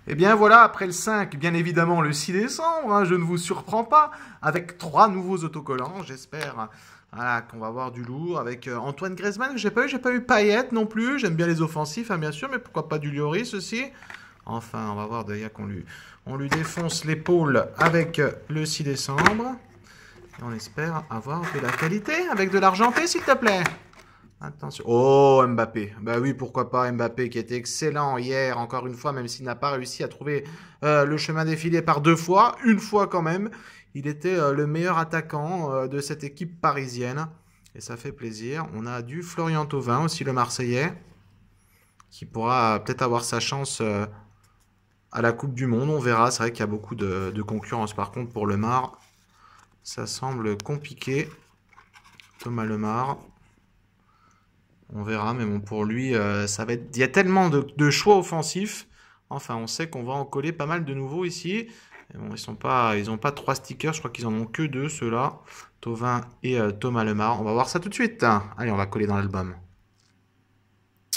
Et bien voilà, après le 5, bien évidemment le 6 décembre, hein, je ne vous surprends pas, avec 3 nouveaux autocollants, j'espère voilà, qu'on va avoir du lourd, avec Antoine Griezmann que j'ai pas eu Payet non plus, j'aime bien les offensifs hein, bien sûr, mais pourquoi pas du Lloris aussi. Enfin, on va voir d'ailleurs on lui défonce l'épaule avec le 6 décembre, et on espère avoir de la qualité, avec de l'argenté s'il te plaît. Attention. Oh, Mbappé. Bah oui, pourquoi pas Mbappé qui était excellent hier, encore une fois, même s'il n'a pas réussi à trouver le chemin défilé par 2 fois, une fois quand même. Il était le meilleur attaquant de cette équipe parisienne. Et ça fait plaisir. On a du Florian Thauvin aussi, le Marseillais, qui pourra peut-être avoir sa chance à la Coupe du Monde. On verra. C'est vrai qu'il y a beaucoup de concurrence. Par contre, pour Lemar, ça semble compliqué. Thomas Lemar. On verra, mais bon, pour lui, ça va être... Il y a tellement de choix offensifs. Enfin, on sait qu'on va en coller pas mal de nouveaux ici. Et bon, ils ont pas 3 stickers, je crois qu'ils en ont que 2, ceux-là. Thauvin et Thomas Lemar. On va voir ça tout de suite. Allez, on va coller dans l'album.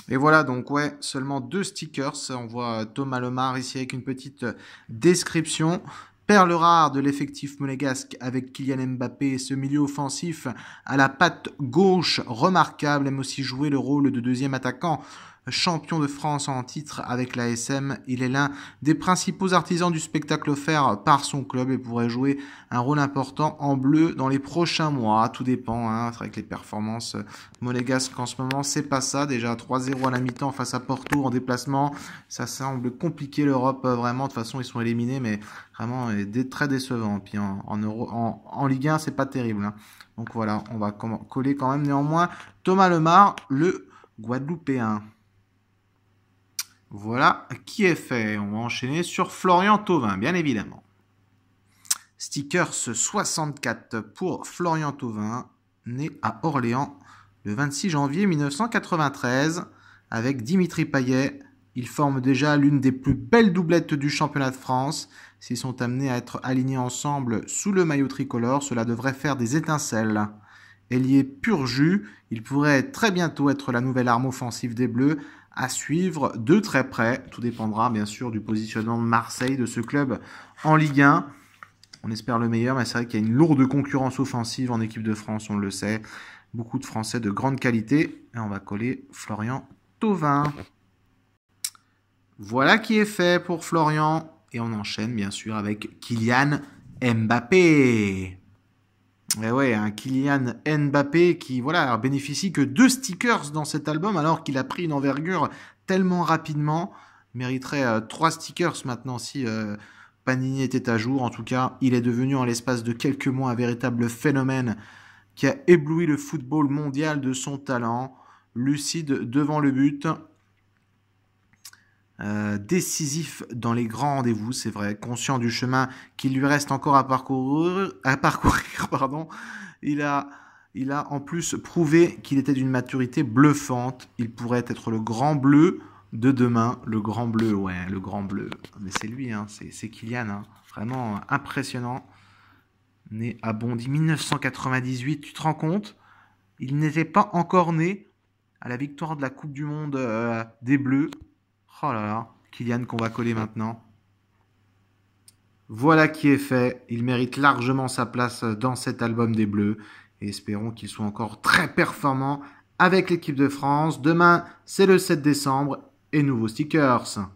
Et voilà, donc ouais, seulement 2 stickers. On voit Thomas Lemar ici avec une petite description. Perle rare de l'effectif monégasque avec Kylian Mbappé, ce milieu offensif à la patte gauche remarquable, aime aussi jouer le rôle de deuxième attaquant. Champion de France en titre avec l'ASM, il est l'un des principaux artisans du spectacle offert par son club et pourrait jouer un rôle important en bleu dans les prochains mois. Tout dépend, hein. C'est vrai que les performances monégasques en ce moment, c'est pas ça. Déjà 3-0 à la mi-temps face à Porto en déplacement, ça semble compliqué l'Europe vraiment. De toute façon, ils sont éliminés, mais vraiment très décevant. Puis en Ligue 1, c'est pas terrible, hein. Donc voilà, on va coller quand même néanmoins Thomas Lemar, le Guadeloupéen. Voilà qui est fait. On va enchaîner sur Florian Thauvin, bien évidemment. Stickers 64 pour Florian Thauvin, né à Orléans le 26 janvier 1993 avec Dimitri Payet. Ils forment déjà l'une des plus belles doublettes du championnat de France. S'ils sont amenés à être alignés ensemble sous le maillot tricolore, cela devrait faire des étincelles. Ailier pur jus, il pourrait très bientôt être la nouvelle arme offensive des Bleus, à suivre de très près. Tout dépendra bien sûr du positionnement de Marseille, de ce club en Ligue 1. On espère le meilleur, mais c'est vrai qu'il y a une lourde concurrence offensive en équipe de France, on le sait. Beaucoup de Français de grande qualité. Et on va coller Florian Thauvin. Voilà qui est fait pour Florian. Et on enchaîne bien sûr avec Kylian Mbappé. Et ouais, un Kylian Mbappé qui voilà, bénéficie que 2 stickers dans cet album alors qu'il a pris une envergure tellement rapidement. Il mériterait 3 stickers maintenant si Panini était à jour. En tout cas, il est devenu en l'espace de quelques mois un véritable phénomène qui a ébloui le football mondial de son talent. Lucide devant le but. Décisif dans les grands rendez-vous, c'est vrai, conscient du chemin qu'il lui reste encore à parcourir pardon. Il a en plus prouvé qu'il était d'une maturité bluffante. Il pourrait être le grand bleu de demain. Le grand bleu, ouais, le grand bleu. Mais c'est lui, hein, c'est Kylian, hein, vraiment impressionnant. Né à Bondy 1998, tu te rends compte? Il n'était pas encore né à la victoire de la Coupe du Monde des Bleus. Oh là là, Kylian qu'on va coller maintenant. Voilà qui est fait. Il mérite largement sa place dans cet album des Bleus. Et espérons qu'il soit encore très performant avec l'équipe de France. Demain, c'est le 7 décembre et nouveaux stickers.